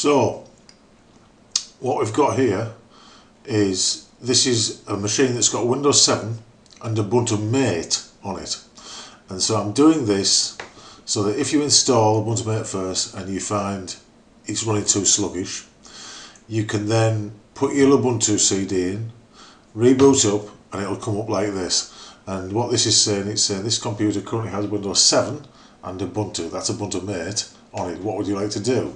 So what we've got here is, this is a machine that's got Windows 7 and Ubuntu Mate on it, and so I'm doing this so that if you install Ubuntu Mate first and you find it's running too sluggish, you can then put your Lubuntu CD in, reboot up, and it'll come up like this. And what this is saying, it's saying this computer currently has Windows 7 and Ubuntu, that's Ubuntu Mate, on it. What would you like to do?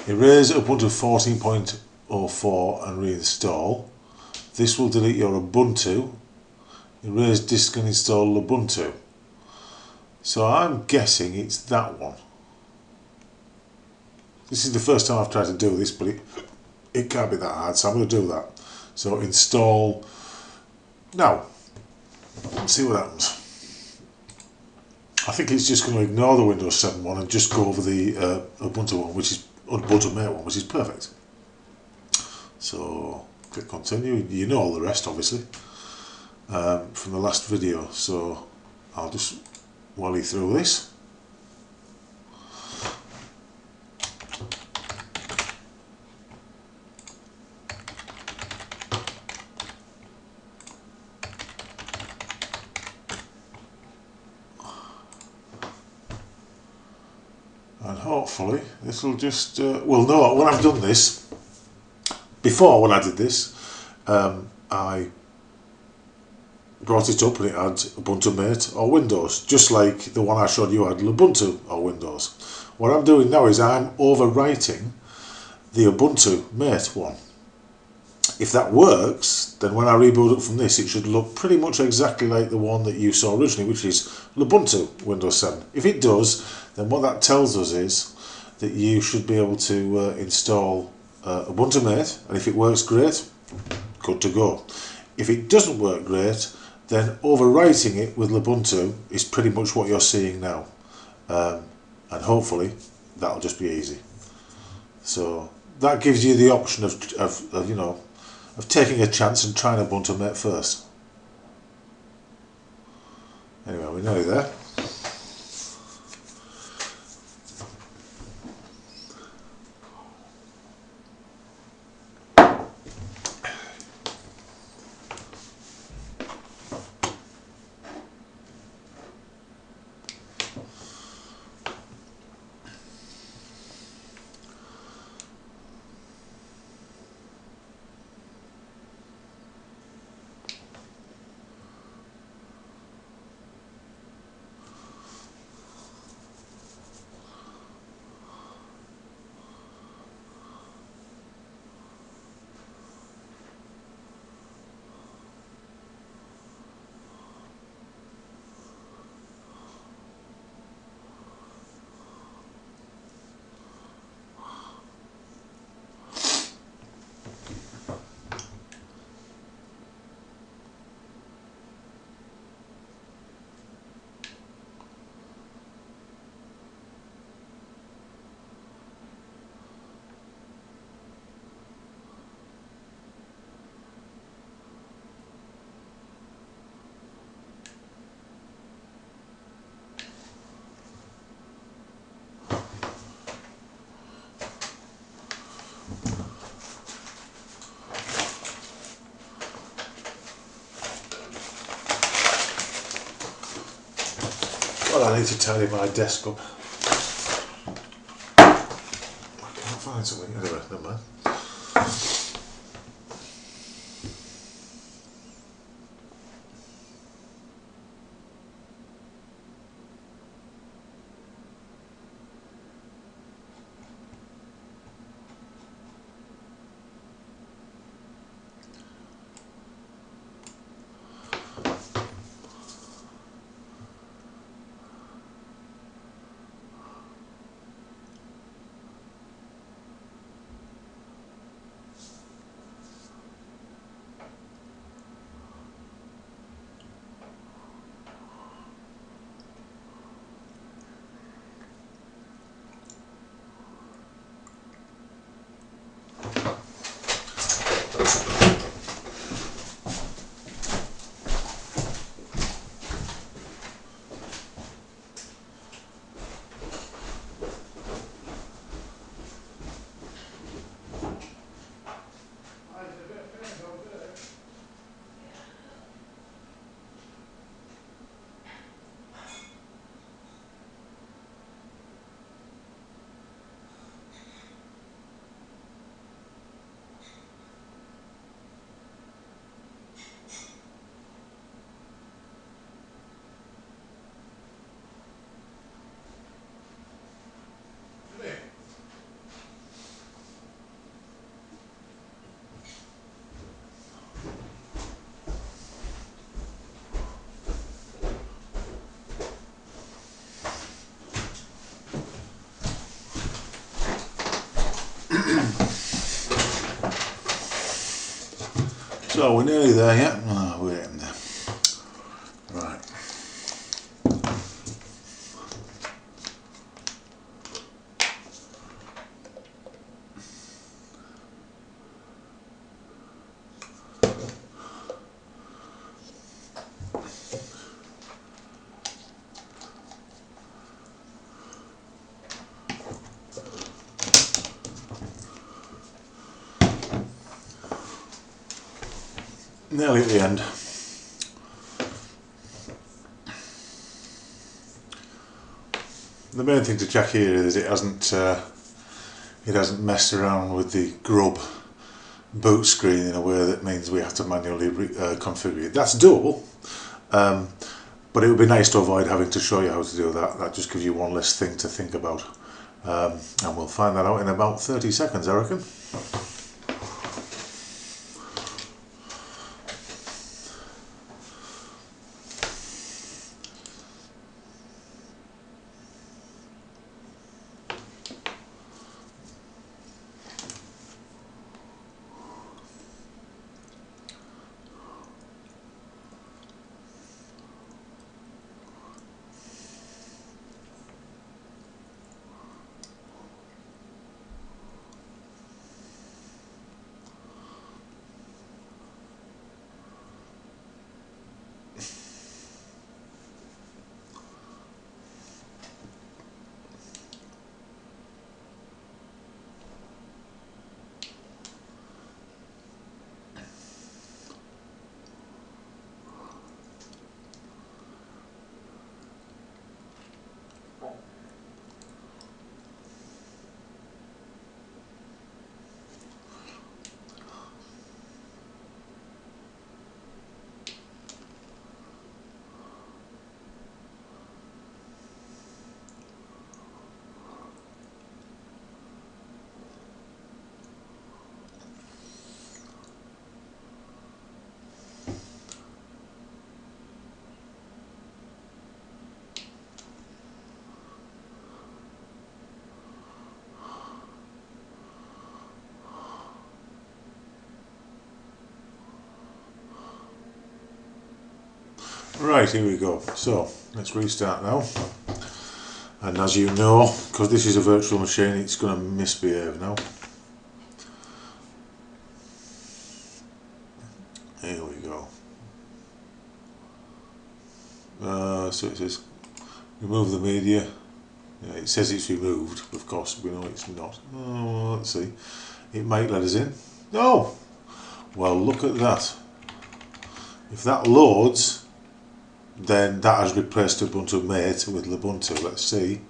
Erase Ubuntu 14.04 and reinstall. This will delete your Ubuntu. Erase disk and install Lubuntu. So I'm guessing it's that one. This is the first time I've tried to do this, but it can't be that hard, so I'm going to do that. So install now. Let's see what happens. I think it's just going to ignore the Windows 7 one and just go over the Ubuntu one, which is Ubuntu Mate one, which is perfect. So click continue. You know all the rest, obviously, from the last video. So I'll just wally through this. And hopefully this will just, well no, when I've done this, before when I did this, I brought it up and it had Ubuntu Mate or Windows, just like the one I showed you had Lubuntu or Windows. What I'm doing now is I'm overwriting the Ubuntu Mate one. If that works, then when I reboot up from this, it should look pretty much exactly like the one that you saw originally, which is Lubuntu Windows 7. If it does, then what that tells us is that you should be able to install Ubuntu Mate, and if it works great, good to go. If it doesn't work great, then overwriting it with Lubuntu is pretty much what you're seeing now, and hopefully that'll just be easy. So that gives you the option of you know, of taking a chance and trying Ubuntu Mate first. Anyway, we're nearly there. Well, I need to tidy my desk up. I can't find something. Anyway, never mind. So we're nearly there, yeah? Oh, we're getting there. Right. Nearly at the end. The main thing to check here is it hasn't messed around with the grub boot screen in a way that means we have to manually configure it. That's doable, but it would be nice to avoid having to show you how to do that. That just gives you one less thing to think about, and we'll find that out in about 30 seconds, I reckon. Right, here we go. So let's restart now. And as you know, because this is a virtual machine, it's going to misbehave now. Here we go. So it says remove the media. Yeah, it says it's removed, of course we know it's not. Oh, let's see. It might let us in. No! Well, look at that. If that loads, then that has replaced Ubuntu Mate with Lubuntu. Let's see.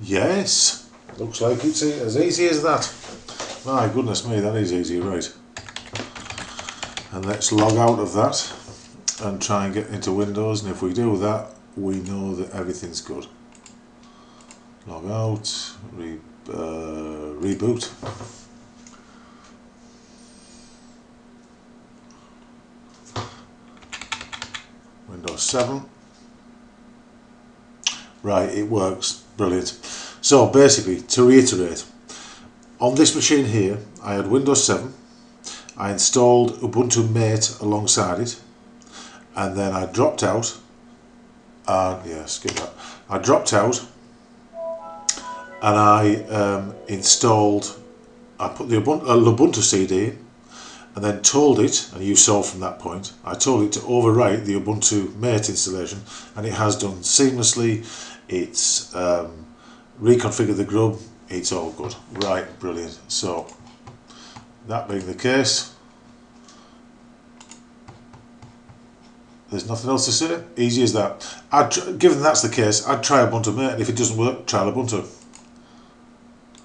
Yes, looks like it's as easy as that. My goodness me, that is easy, right. And let's log out of that and try and get into Windows, and if we do that, we know that everything's good. Log out, reboot. Windows 7. Right, it works. Brilliant. So basically, to reiterate, on this machine here, I had Windows 7. I installed Ubuntu Mate alongside it, and then I dropped out. Yeah, skip that. I dropped out, and I installed. I put the Lubuntu CD in, and then told it, and you saw from that point, I told it to overwrite the Ubuntu Mate installation, and it has done seamlessly. It's reconfigured the grub. It's all good. Right, brilliant. So that being the case, there's nothing else to say. Easy as that. Given that's the case, I'd try Ubuntu Mate, and if it doesn't work, try Lubuntu.